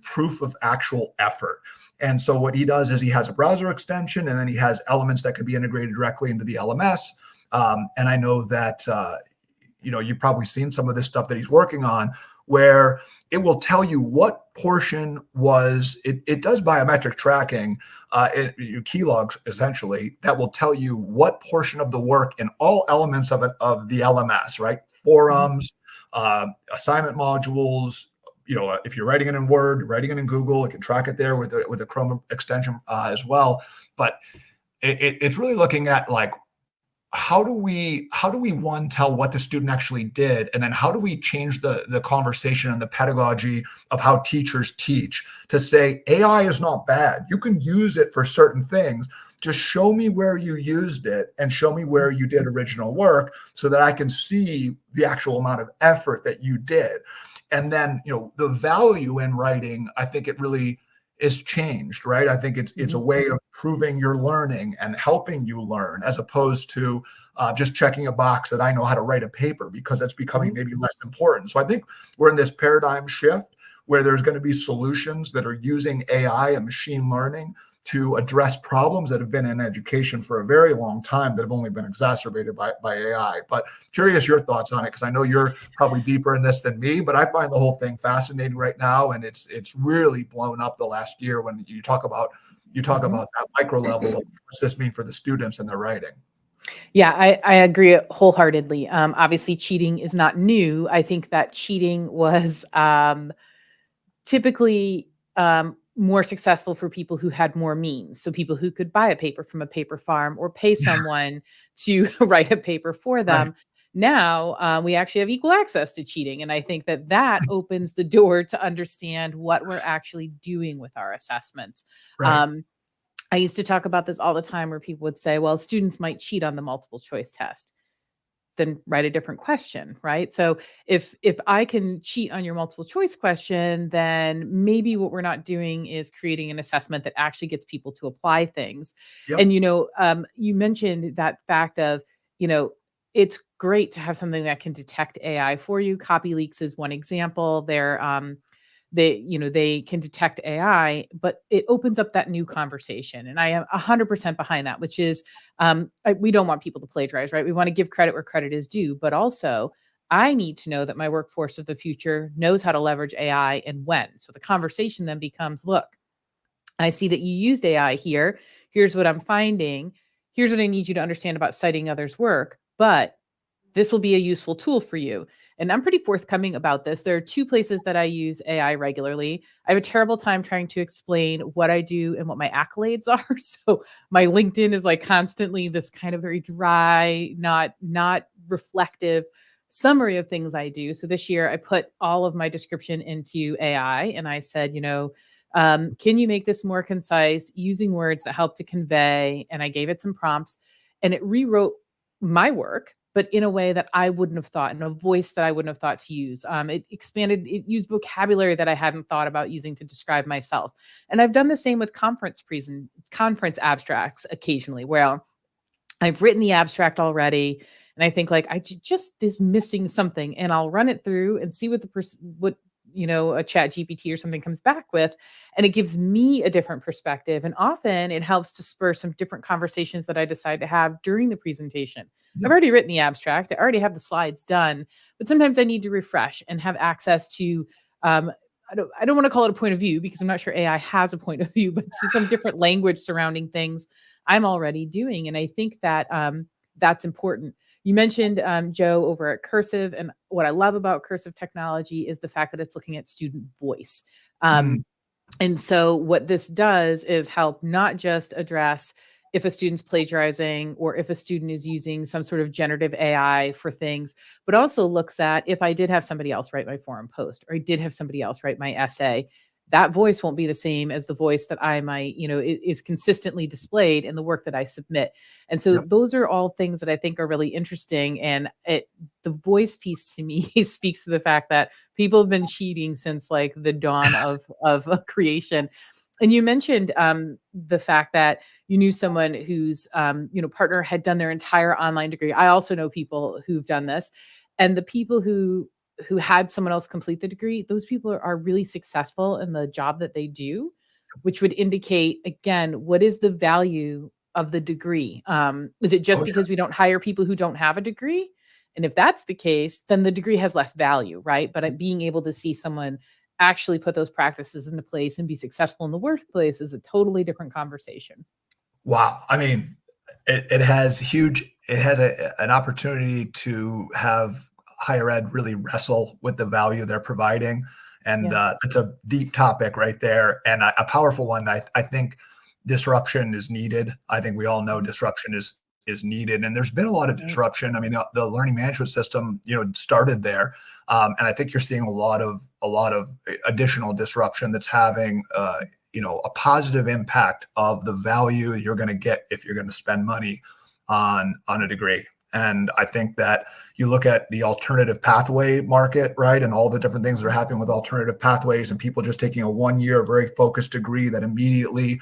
proof of actual effort. And so what he does is he has a browser extension, and then he has elements that could be integrated directly into the LMS. And I know that you've probably seen some of this stuff that he's working on, where it will tell you what portion was. It does biometric tracking, key logs essentially, that will tell you what portion of the work in all elements of the LMS, right? Mhm. Forums, assignment modules. If you're writing it in Word, writing it in Google, it can track it there with a Chrome extension as well. But it's really looking at like, how do we one, tell what the student actually did, and then how do we change the conversation and the pedagogy of how teachers teach, to say AI is not bad, you can use it for certain things, just show me where you used it and show me where you did original work so that I can see the actual amount of effort that you did. And then the value in writing, I think it really is changed, right? I think it's a Mhm. way of proving your learning and helping you learn, as opposed to just checking a box that I know how to write a paper, because that's becoming Mhm. maybe less important. So I think we're in this paradigm shift where there's going to be solutions that are using AI and machine learning to address problems that have been in education for a very long time that have only been exacerbated by AI. But curious your thoughts on it, because I know you're probably deeper in this than me, but I find the whole thing fascinating right now, and it's really blown up the last year when you talk about Mhm. that micro level of what's this mean for the students and their writing. Yeah, I agree wholeheartedly. Obviously, cheating is not new. I think that cheating was typically more successful for people who had more means. So people who could buy a paper from a paper farm or pay someone to write a paper for Right, them. Now we actually have equal access to cheating. And I think that that opens the door to understand what we're actually doing with our assessments. right. Um, I used to talk about this all the time where people would say, well, students might cheat on the multiple choice test, then write a different question, right? So if I can cheat on your multiple choice question, then maybe what we're not doing is creating an assessment that actually gets people to apply things. Yep. And you mentioned that fact of, you know, it's great to have something that can detect AI for you. Copy leaks is one example. They can detect AI, but it opens up that new conversation. And I am 100% behind that, which is we don't want people to plagiarize, right? We want to give credit where credit is due, but also I need to know that my workforce of the future knows how to leverage AI and when. So the conversation then becomes, look, I see that you used AI here. Here's what I'm finding. Here's what I need you to understand about citing others' work. But this will be a useful tool for you. And I'm pretty forthcoming about this. There are two places that I use AI regularly. I have a terrible time trying to explain what I do and what my accolades are. So my LinkedIn is like constantly this kind of very dry, not reflective summary of things I do. So this year I put all of my description into AI and I said, can you make this more concise using words that help to convey? And I gave it some prompts and it rewrote my work but in a way that I wouldn't have thought, in a voice that I wouldn't have thought to use. It used vocabulary that I hadn't thought about using to describe myself. And I've done the same with conference abstracts occasionally, where I've written the abstract already, and I think like just is missing something, and I'll run it through and see what what a chat GPT or something comes back with, and it gives me a different perspective, and often it helps to spur some different conversations that I decide to have during the presentation. I've Yep. already written the abstract, I already have the slides done, but sometimes I need to refresh and have access to um, I don't want to call it a point of view, because I'm not sure AI has a point of view, but to some different language surrounding things I'm already doing. And I think that that's important. You mentioned Joe over at Cursive, and what I love about Cursive technology is the fact that it's looking at student voice. Mm. And so what this does is help not just address if a student's plagiarizing or if a student is using some sort of generative AI for things, but also looks at if I did have somebody else write my forum post, or I did have somebody else write my essay, that voice won't be the same as the voice that I might, is consistently displayed in the work that I submit. And so Yep. those are all things that I think are really interesting. And the voice piece to me speaks to the fact that people have been cheating since like the dawn of creation. And you mentioned the fact that you knew someone whose partner had done their entire online degree. I also know people who've done this, and the people who had someone else complete the degree, those people are really successful in the job that they do, which would indicate again, what is the value of the degree? Is it just Oh yeah. because we don't hire people who don't have a degree? And if that's the case, then the degree has less value, right? But being able to see someone actually put those practices into place and be successful in the workplace is a totally different conversation. Wow. I mean, it has an opportunity to have higher ed really wrestle with the value they're providing. And Yeah. it's a deep topic right there, and a powerful one. I think disruption is needed. I think we all know Mhm. disruption is needed, and there's been a lot of Right. disruption. I mean, the learning management system, started there, and I think you're seeing a lot of additional disruption that's having a positive impact of the value you're going to get if you're going to spend money on a degree. And I think that you look at the alternative pathway market, right, and all the different things that are happening with alternative pathways, and people just taking a 1 year very focused degree that immediately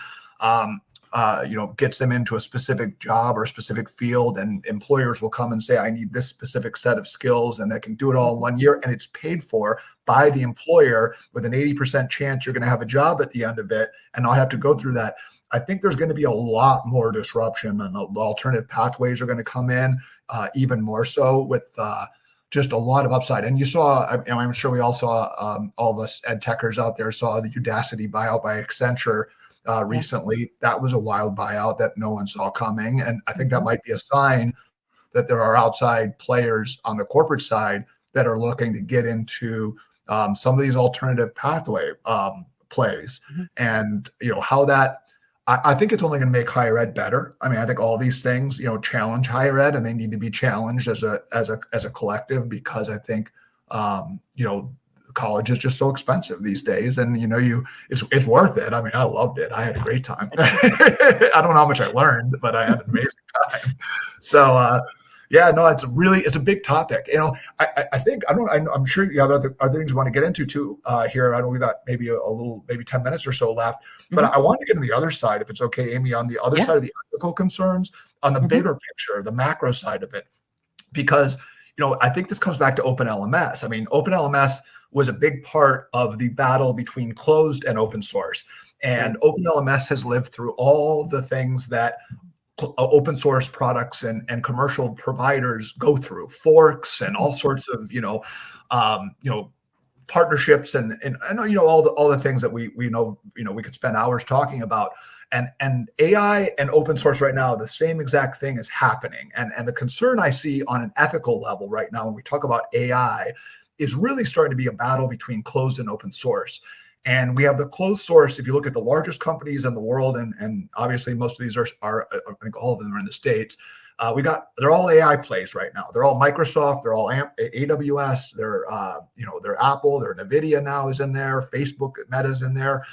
gets them into a specific job or a specific field, and employers will come and say, I need this specific set of skills, and they can do it all in Mhm. 1 year, and it's paid for by the employer with an 80% chance you're going to have a job at the end of it and not have to go through that. I think there's going to be a lot more disruption, and the alternative pathways are going to come in even more so with just a lot of upside. And you saw, I'm sure we all saw, all of us ed techers out there saw the Udacity buyout by Accenture Yeah. recently. That was a wild buyout that no one saw coming. And I think that Mhm. might be a sign that there are outside players on the corporate side that are looking to get into some of these alternative pathway plays. Mhm. And how that, I think it's only going to make higher ed better. I mean, I think all these things challenge higher ed, and they need to be challenged as a collective, because I think college is just so expensive these days, and it's worth it. I mean, I loved it. I had a great time. I don't know how much I learned, but I had an amazing time. So yeah, no, it's a big topic. I think I'm sure you have other things you want to get into too here. I know we got maybe a little, maybe 10 minutes or so left, but Mhm. I wanted to get on the other side, if it's okay, Amy, on the other Yeah. side of the ethical concerns, on the Mhm. bigger picture, the macro side of it, because I think this comes back to open LMS. I mean, open LMS was a big part of the battle between closed and open source, and Right. open LMS has lived through all the things that open source products and commercial providers go through, forks and Mhm. all sorts of partnerships, and I know all the things that we know we could spend hours talking about. And AI and open source right now, the same exact thing is happening. And the concern I see on an ethical level right now when we talk about AI is really starting to be a battle between closed and open source. And we have the closed source. If you look at the largest companies in the world, and obviously most of these are I think all of them are in the States. they're all AI plays right now. They're all Microsoft, they're all AWS, they're Apple, they're NVIDIA now is in there, Facebook, Meta's in there,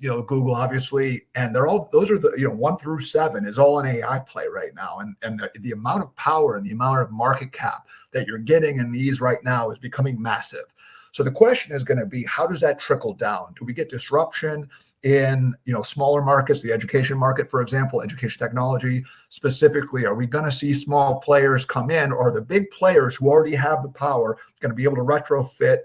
Google obviously, and those are the 1 through 7 is all an AI play right now, and the amount of power and the amount of market cap that you're getting in these right now is becoming massive. So the question is going to be, how does that trickle down? Do we get disruption in smaller markets, the education market, for example, education technology specifically? Are we going to see small players come in, or are the big players who already have the power going to be able to retrofit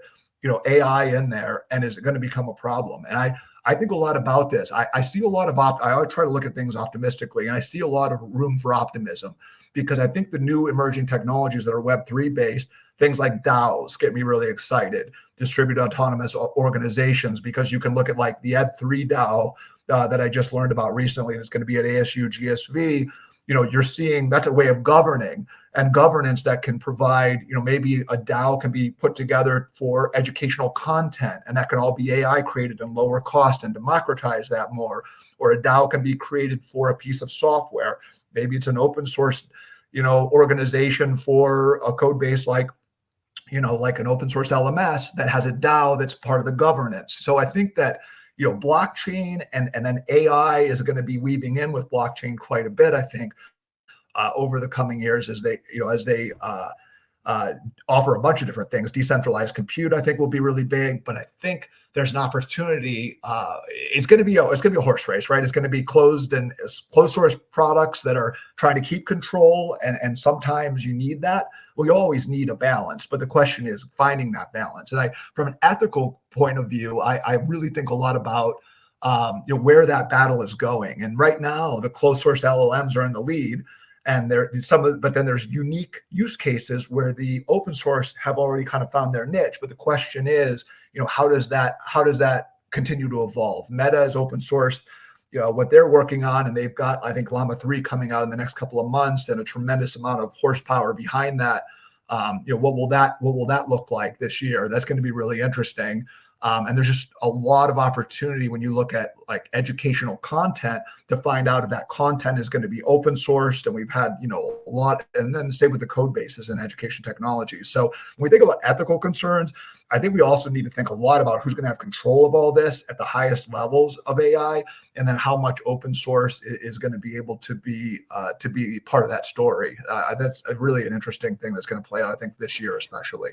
AI in there, and is it going to become a problem? And I think a lot about this. I see a lot of I always try to look at things optimistically, and I see a lot of room for optimism, because I think the new emerging technologies that are Web3 based, things like DAOs get me really excited, distributed autonomous organizations, because you can look at like the Ed3 DAO that I just learned about recently that's going to be at ASU GSV. You're seeing that's a way of governing and governance that can provide, maybe a DAO can be put together for educational content, and that can all be AI created and lower cost and democratize that more. Or a DAO can be created for a piece of software. Maybe it's an open source, organization for a code base like an open source LMS that has a DAO that's part of the governance. So I think that, blockchain and then AI is going to be weaving in with blockchain quite a bit, I think, over the coming years as they offer a bunch of different things. Decentralized compute, I think, will be really big, but I think there's an opportunity. It's going to be a horse race, right? It's going to be closed source products that are trying to keep control, and sometimes you need that. Well, you always need a balance, but the question is finding that balance. And from an ethical point of view, I really think a lot about where that battle is going. And right now, the closed source LLMs are in the lead. And but then there's unique use cases where the open source have already kind of found their niche. But the question is, how does that continue to evolve? Meta is open source, what they're working on, and they've got, I think, Llama 3 coming out in the next couple of months, and a tremendous amount of horsepower behind that. What will that look like this year? That's going to be really interesting. And there's just a lot of opportunity when you look at like educational content to find out if that content is going to be open sourced. And we've had, a lot, and then same with the code bases in education technology. So when we think about ethical concerns, I think we also need to think a lot about who's going to have control of all this at the highest levels of AI, and then how much open source is going to be able to be part of that story. That's really an interesting thing that's going to play out, I think, this year especially.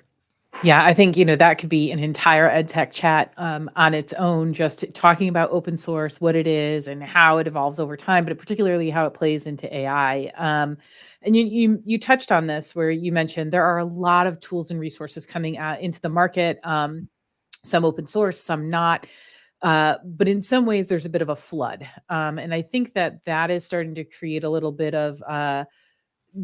Yeah, I think, that could be an entire EdTech chat on its own, just talking about open source, what it is and how it evolves over time, but particularly how it plays into AI. And you touched on this, where you mentioned there are a lot of tools and resources coming out into the market, some open source, some not. But in some ways, there's a bit of a flood. And I think that is starting to create a little bit of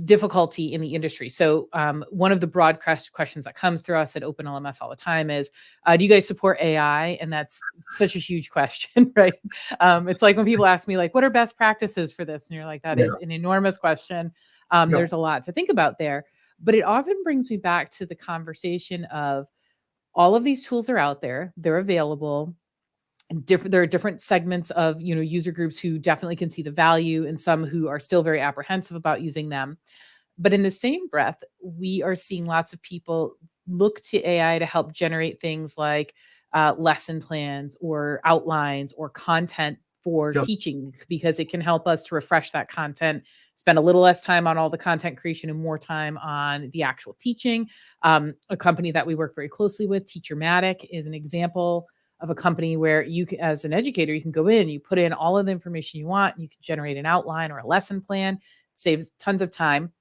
difficulty in the industry. So one of the broad questions that comes through us at OpenLMS all the time is, do you guys support AI? And that's such a huge question, right? It's like when people ask me, like, what are best practices for this? And you're like, that is an enormous question. There's a lot to think about there. But it often brings me back to the conversation of all of these tools are out there, they're available. There are different segments of user groups who definitely can see the value, and some who are still very apprehensive about using them. But in the same breath, we are seeing lots of people look to AI to help generate things like lesson plans or outlines or content for teaching, because it can help us to refresh that content, spend a little less time on all the content creation and more time on the actual teaching. A company that we work very closely with, Teachermatic, is an example of a company where you can, as an educator, you can go in, you put in all of the information you want, you can generate an outline or a lesson plan. It saves tons of time.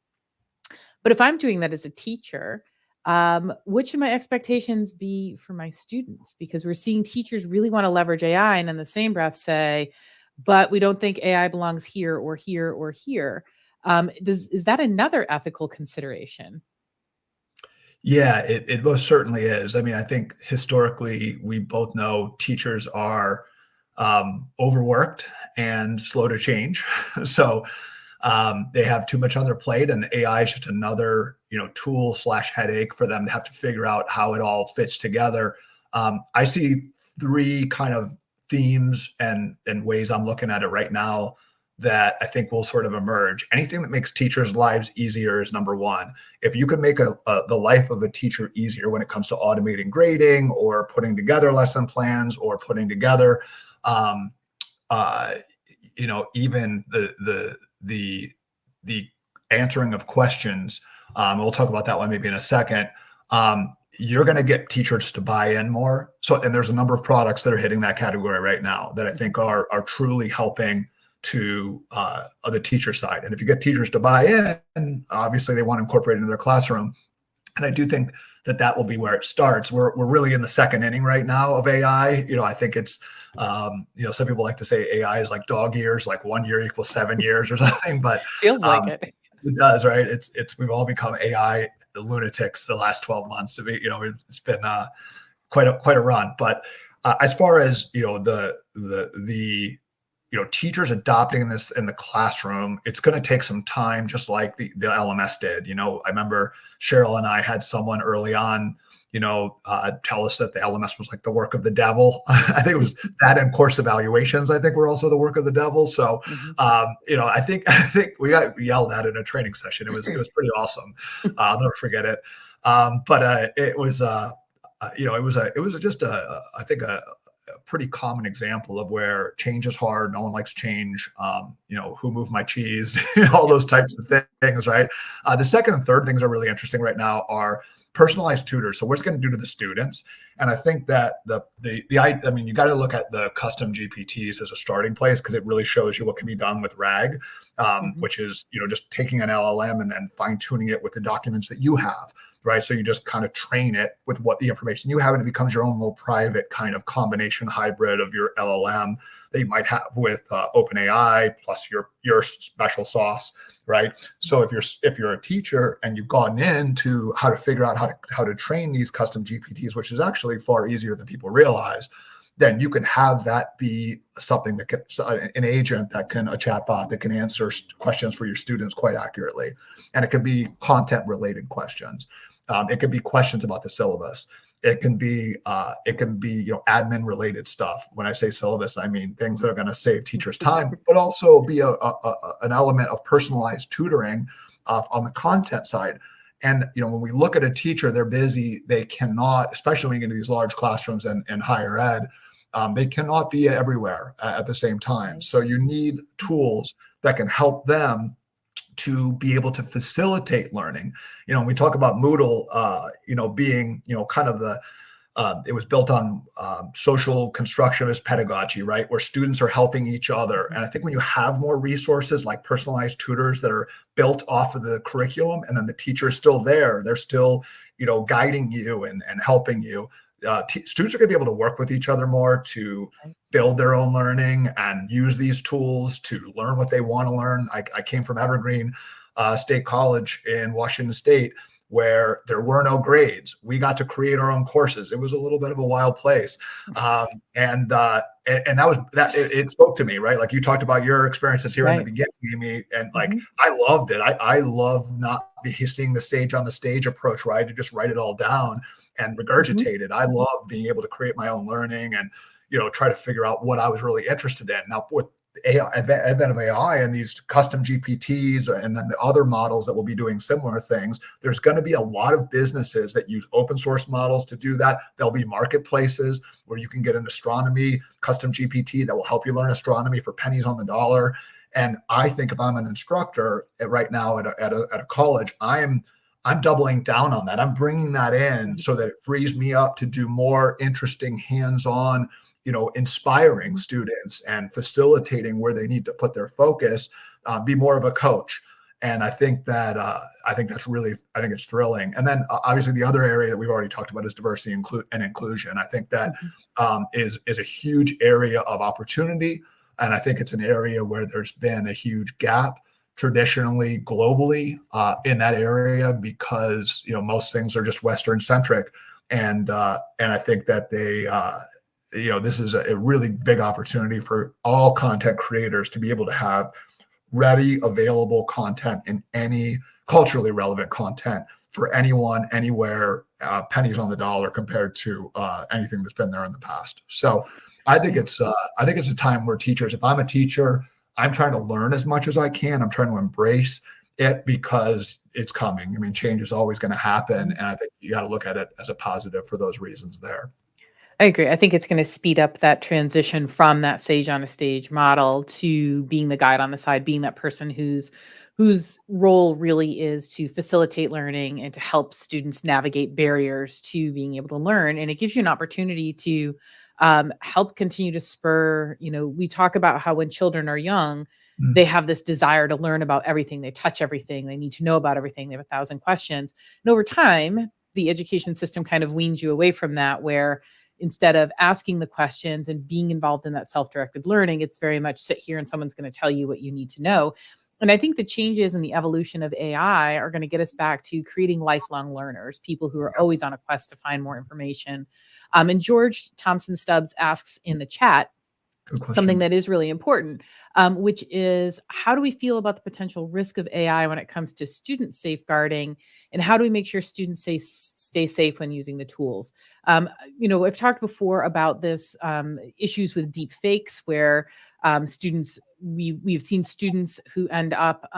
But if I'm doing that as a teacher, what should my expectations be for my students? Because we're seeing teachers really want to leverage AI, and in the same breath say, but we don't think AI belongs here or here or here. Is that another ethical consideration? Yeah, it most certainly is. I mean, I think historically, we both know teachers are overworked and slow to change. So they have too much on their plate, and AI is just another, tool / headache for them to have to figure out how it all fits together. I see 3 kind of themes and ways I'm looking at it right now. that I think will sort of emerge. Anything that makes teachers' lives easier is number one. If you can make the life of a teacher easier when it comes to automating grading or putting together lesson plans or putting together, um, even the answering of questions. We'll talk about that one maybe in a second. You're going to get teachers to buy in more. So, and there's a number of products that are hitting that category right now that I think are truly helping to the teacher side. And if you get teachers to buy in, obviously they want to incorporate it into their classroom. And I do think that will be where it starts. We're really in the second inning right now of AI. I think it's, some people like to say AI is like dog years, like 1 year equals 7 years or something, but Feels like it. it does, right? We've all become AI lunatics the last 12 months. It's been quite a run. But as far as the teachers adopting this in the classroom, it's going to take some time, just like the LMS did. I remember Cheryl and I had someone early on, tell us that the LMS was like the work of the devil. I think it was that, and course evaluations, I think, were also the work of the devil. So, I think we got yelled at in a training session. It was pretty awesome. I'll never forget it. But it was just I think a pretty common example of where change is hard. No one likes change. Who moved my cheese? All those types of things, right? The second and third things are really interesting right now are personalized tutors. So what's going to do to the students? And I think that you got to look at the custom GPTs as a starting place, because it really shows you what can be done with RAG, which is, just taking an LLM and then fine tuning it with the documents that you have. Right. So you just kind of train it with what the information you have, and it becomes your own little private kind of combination hybrid of your LLM that you might have with OpenAI plus your special sauce. Right. So if you're a teacher and you've gotten into how to figure out how to train these custom GPTs, which is actually far easier than people realize, then you can have that be something that can, an agent that can, a chatbot that can answer questions for your students quite accurately. And it could be content related questions. It could be questions about the syllabus. It can be admin related stuff. When I say syllabus, I mean things that are going to save teachers time, but also be an element of personalized tutoring on the content side. And when we look at a teacher, they're busy. They cannot, especially when you get into these large classrooms and higher ed, they cannot be everywhere at the same time. So you need tools that can help them to be able to facilitate learning. We talk about Moodle, being, kind of it was built on social constructivist pedagogy, right? Where students are helping each other. And I think when you have more resources like personalized tutors that are built off of the curriculum, and then the teacher is still there, they're still, guiding you and helping you. Students are going to be able to work with each other more to build their own learning and use these tools to learn what they want to learn. I came from Evergreen State College in Washington State, where there were no grades. We got to create our own courses. It was a little bit of a wild place. And it spoke to me, right? Like you talked about your experiences here in the beginning, Amy, and like, I loved it. I love not seeing the sage on the stage approach, where I had to just write it all down and regurgitate it. I love being able to create my own learning and, try to figure out what I was really interested in. Now with AI, advent of AI and these custom GPTs and then the other models that will be doing similar things, there's going to be a lot of businesses that use open source models to do that. There'll be marketplaces where you can get an astronomy custom GPT that will help you learn astronomy for pennies on the dollar. And I think if I'm an instructor right now at a college, I'm doubling down on that. I'm bringing that in so that it frees me up to do more interesting hands-on, inspiring students and facilitating where they need to put their focus, be more of a coach. And I think that I think it's thrilling. And then obviously the other area that we've already talked about is diversity and inclusion. I think that is a huge area of opportunity. And I think it's an area where there's been a huge gap traditionally globally in that area, because most things are just Western centric. And I think that this is a really big opportunity for all content creators to be able to have ready, available content in any culturally relevant content for anyone, anywhere, pennies on the dollar compared to anything that's been there in the past. So I think it's a time where teachers, if I'm a teacher, I'm trying to learn as much as I can. I'm trying to embrace it because it's coming. I mean, change is always going to happen. And I think you got to look at it as a positive for those reasons there. I agree. I think it's going to speed up that transition from that sage on a stage model to being the guide on the side, being that person whose role really is to facilitate learning and to help students navigate barriers to being able to learn. And it gives you an opportunity to help continue to spur. We talk about how when children are young, Mm. they have this desire to learn about everything. They touch everything. They need to know about everything. They have 1,000 questions. And over time, the education system kind of weans you away from that, where instead of asking the questions and being involved in that self-directed learning, it's very much sit here and someone's going to tell you what you need to know. And I think the changes in the evolution of AI are going to get us back to creating lifelong learners, people who are always on a quest to find more information. And George Thompson Stubbs asks in the chat Good something question. that is really important, which is, how do we feel about the potential risk of AI when it comes to student safeguarding, and how do we make sure students stay safe when using the tools? I've talked before about this issues with deep fakes, where students we've seen students who end up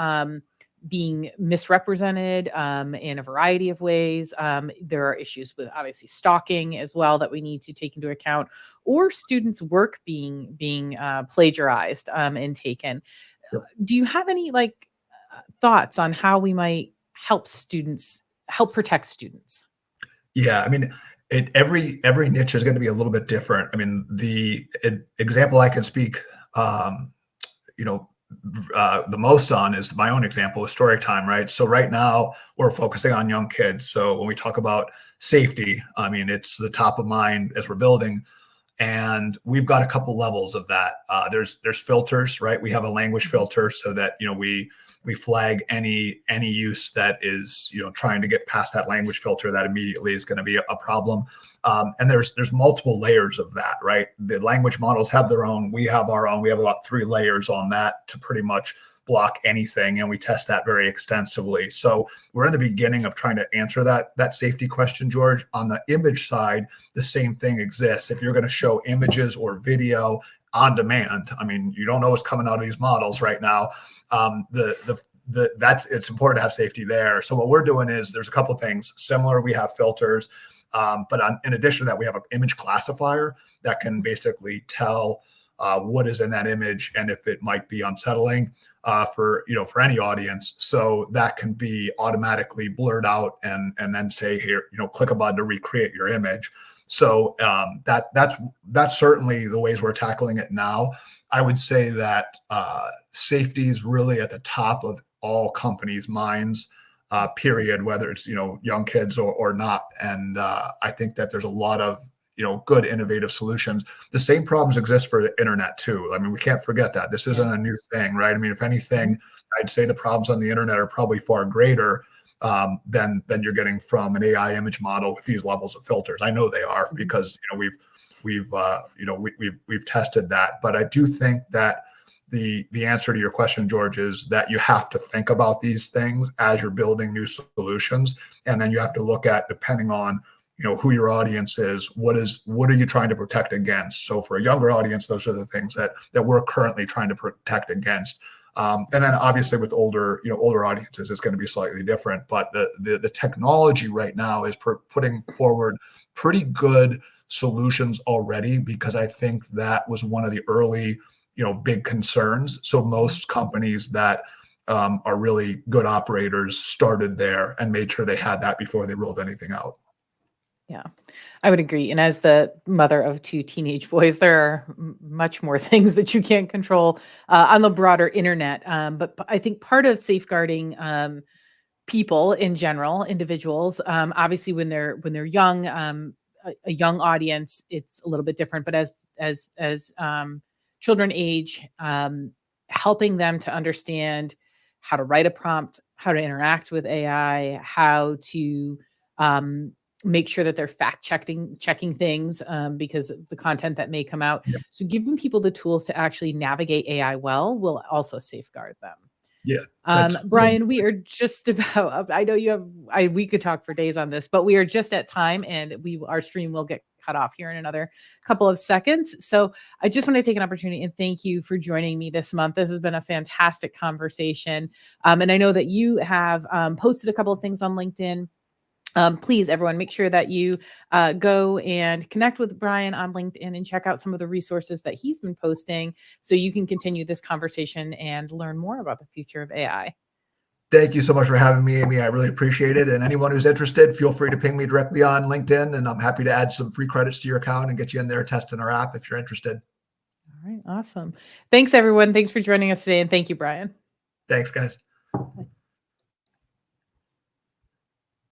being misrepresented in a variety of ways. There are issues with obviously stalking as well that we need to take into account, or students' work being plagiarized and taken. Yep. Do you have any thoughts on how we might help protect students? Yeah, I mean, every niche is going to be a little bit different. I mean, the example I can speak, you know, the most on is my own example of story time, right? So right now we're focusing on young kids. So when we talk about safety, I mean, it's the top of mind as we're building. And we've got a couple levels of that. There's filters, right? We have a language filter so that we flag any use that is trying to get past that language filter. That immediately is going to be a problem. And there's multiple layers of that, right? The language models have their own. We have our own. We have about 3 layers on that to pretty much block anything, and we test that very extensively. So we're in the beginning of trying to answer that safety question, George. On the image side, the same thing exists. If you're going to show images or video on demand, I mean, you don't know what's coming out of these models right now. It's important to have safety there. So what we're doing is there's a couple of things similar. We have filters, but in addition to that, we have an image classifier that can basically tell what is in that image and if it might be unsettling for any audience. So that can be automatically blurred out and then say, here, click a button to recreate your image. So that's certainly the ways we're tackling it now. I would say that safety is really at the top of all companies' minds, period, whether it's young kids or not. And I think that there's a lot of good innovative solutions. The same problems exist for the internet too. I mean, we can't forget that this isn't a new thing, right? I mean, if anything, I'd say the problems on the internet are probably far greater than you're getting from an AI image model with these levels of filters. I know they are because we've tested that. But I do think that the answer to your question, George, is that you have to think about these things as you're building new solutions, and then you have to look at, depending on who your audience is, what are you trying to protect against? So for a younger audience, those are the things that we're currently trying to protect against. And then obviously with older audiences, it's going to be slightly different. But the technology right now is putting forward pretty good solutions already, because I think that was one of the early big concerns. So most companies that are really good operators started there and made sure they had that before they rolled anything out. Yeah, I would agree. And as the mother of 2 teenage boys, there are much more things that you can't control on the broader internet. But I think part of safeguarding people in general, individuals, obviously when they're young, a young audience, it's a little bit different. But as children age, helping them to understand how to write a prompt, how to interact with AI, how to make sure that they're checking things because of the content that may come out. Yeah. So giving people the tools to actually navigate AI well will also safeguard them. Yeah. Brian, we are just about, I know we could talk for days on this, but we are just at time, and our stream will get cut off here in another couple of seconds. So I just want to take an opportunity and thank you for joining me this month. This has been a fantastic conversation. And I know that you have posted a couple of things on LinkedIn. Please, everyone, make sure that you go and connect with Brian on LinkedIn and check out some of the resources that he's been posting so you can continue this conversation and learn more about the future of AI. Thank you so much for having me, Amy. I really appreciate it. And anyone who's interested, feel free to ping me directly on LinkedIn, and I'm happy to add some free credits to your account and get you in there testing our app if you're interested. All right, awesome. Thanks, everyone. Thanks for joining us today, and thank you, Brian. Thanks, guys. Bye.